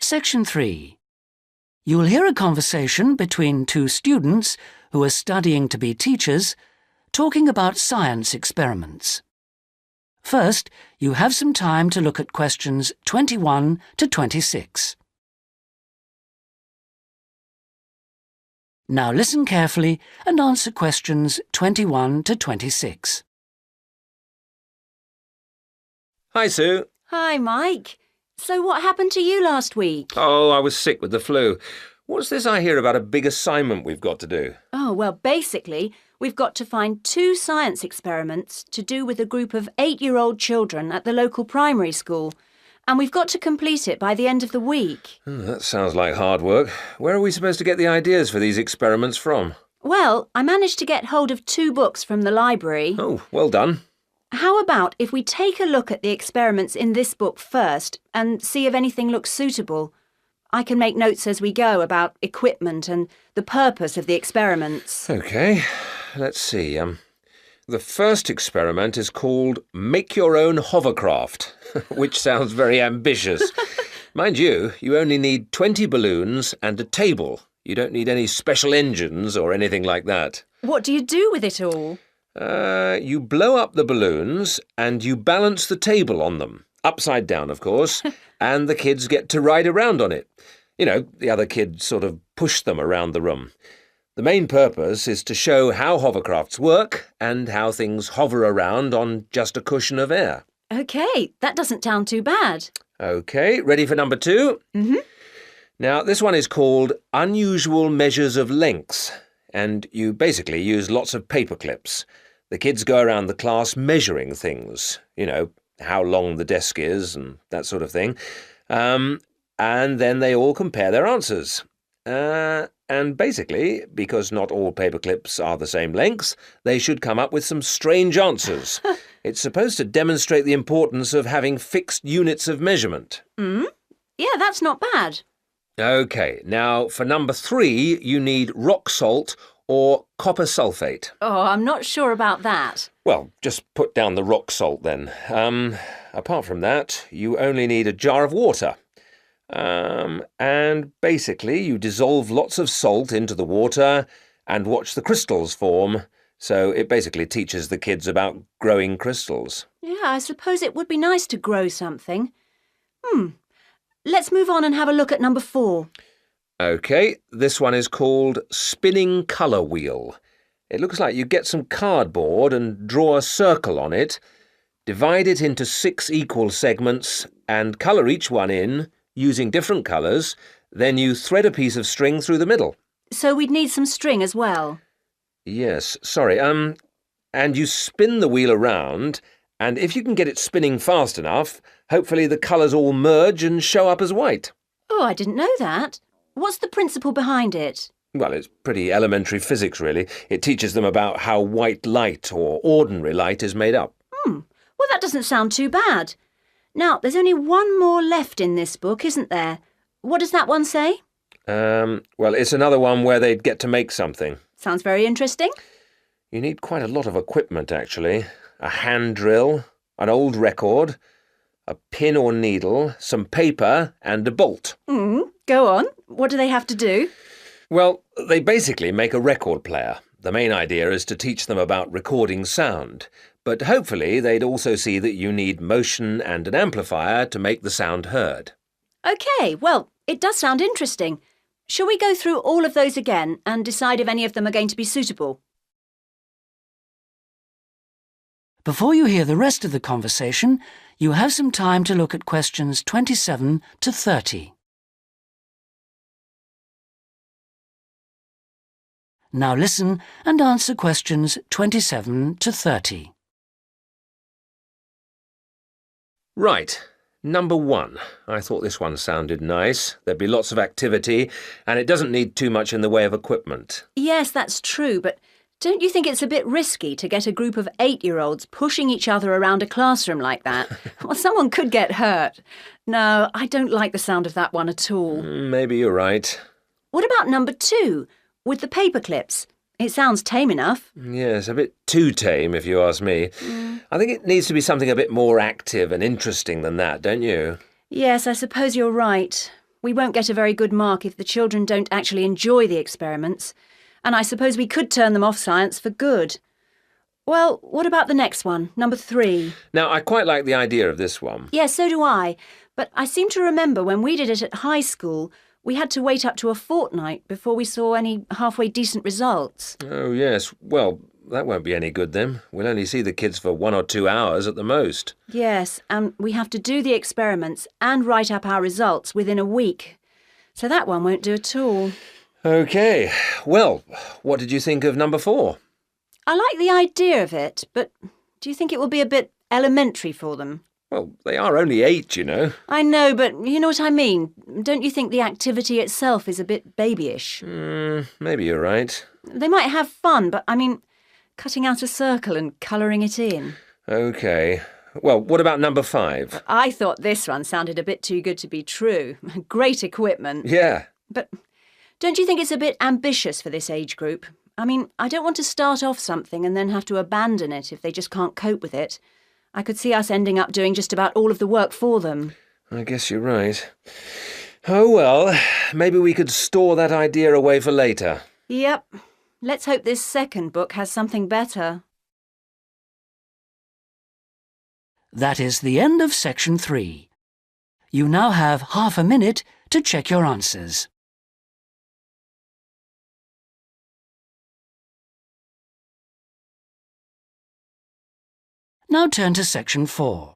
Section 3. You will hear a conversation between two students who are studying to be teachers, talking about science experiments. First, you have some time to look at questions 21 to 26. Now listen carefully and answer questions 21 to 26. Hi, Sue. Hi, Mike. So what happened to you last week? Oh, I was sick with the flu. What's this I hear about a big assignment we've got to do? Oh, well, basically, we've got to find 2 science experiments to do with a group of 8-year-old children at the local primary school. And we've got to complete it by the end of the week. That sounds like hard work. Where are we supposed to get the ideas for these experiments from? Well, I managed to get hold of 2 books from the library. Oh, well done. How about if we take a look at the experiments in this book first and see if anything looks suitable? I can make notes as we go about equipment and the purpose of the experiments. OK, let's see. The first experiment is called Make Your Own Hovercraft, which sounds very ambitious. Mind you, you only need 20 balloons and a table. You don't need any special engines or anything like that. What do you do with it all? You blow up the balloons and you balance the table on them. Upside down, of course, and the kids get to ride around on it. You know, the other kids sort of push them around the room. The main purpose is to show how hovercrafts work and how things hover around on just a cushion of air. OK, that doesn't sound too bad. OK, ready for number 2? Mm-hmm. Now, this one is called Unusual Measures of Lengths, and you basically use lots of paper clips. The kids go around the class measuring things, you know, how long the desk is and that sort of thing. And then they all compare their answers. And basically, because not all paper clips are the same length, they should come up with some strange answers. It's supposed to demonstrate the importance of having fixed units of measurement. Yeah, that's not bad. OK, now for number 3, you need rock salt or copper sulfate. Oh, I'm not sure about that. Well, just put down the rock salt then. Apart from that, you only need a jar of water. And basically you dissolve lots of salt into the water and watch the crystals form. So it basically teaches the kids about growing crystals. Yeah, I suppose it would be nice to grow something. Let's move on and have a look at number 4. OK, this one is called Spinning Colour Wheel. It looks like you get some cardboard and draw a circle on it, divide it into 6 equal segments and colour each one in using different colours, then you thread a piece of string through the middle. So we'd need some string as well. Yes, sorry. And you spin the wheel around, and if you can get it spinning fast enough, hopefully the colours all merge and show up as white. Oh, I didn't know that. What's the principle behind it? Well, it's pretty elementary physics, really. It teaches them about how white light or ordinary light is made up. Well, that doesn't sound too bad. Now, there's only one more left in this book, isn't there? What does that one say? Well, it's another one where they'd get to make something. Sounds very interesting. You need quite a lot of equipment, actually. A hand drill, an old record, a pin or needle, some paper and a bolt. Go on. What do they have to do? Well, they basically make a record player. The main idea is to teach them about recording sound. But hopefully they'd also see that you need motion and an amplifier to make the sound heard. OK, well, it does sound interesting. Shall we go through all of those again and decide if any of them are going to be suitable? Before you hear the rest of the conversation, you have some time to look at questions 27 to 30. Now listen and answer questions 27 to 30. Right. Number 1. I thought this one sounded nice. There'd be lots of activity, and it doesn't need too much in the way of equipment. Yes, that's true, but don't you think it's a bit risky to get a group of 8-year-olds pushing each other around a classroom like that? Well, someone could get hurt. No, I don't like the sound of that one at all. Maybe you're right. What about number 2, with the paper clips? It sounds tame enough. Yes, a bit too tame, if you ask me. I think it needs to be something a bit more active and interesting than that, don't you? Yes, I suppose you're right. we won't get a very good mark if the children don't actually enjoy the experiments, and I suppose we could turn them off science for good. Well, what about the next one, number 3? Now, I quite like the idea of this one. Yes, so do I. But I seem to remember when we did it at high school, we had to wait up to a fortnight before we saw any halfway decent results. Oh, yes. Well, that won't be any good then. We'll only see the kids for 1 or 2 hours at the most. Yes, and we have to do the experiments and write up our results within a week. So that one won't do at all. OK. Well, what did you think of number 4? I like the idea of it, but do you think it will be a bit elementary for them? Well, they are only 8, you know. I know, but you know what I mean. Don't you think the activity itself is a bit babyish? Maybe you're right. They might have fun, but I mean, cutting out a circle and colouring it in. OK. Well, what about number 5? I thought this one sounded a bit too good to be true. Great equipment. Yeah. But don't you think it's a bit ambitious for this age group? I mean, I don't want to start off something and then have to abandon it if they just can't cope with it. I could see us ending up doing just about all of the work for them. I guess you're right. Oh, well, maybe we could store that idea away for later. Yep. Let's hope this second book has something better. That is the end of section 3. You now have half a minute to check your answers. Now turn to section 4.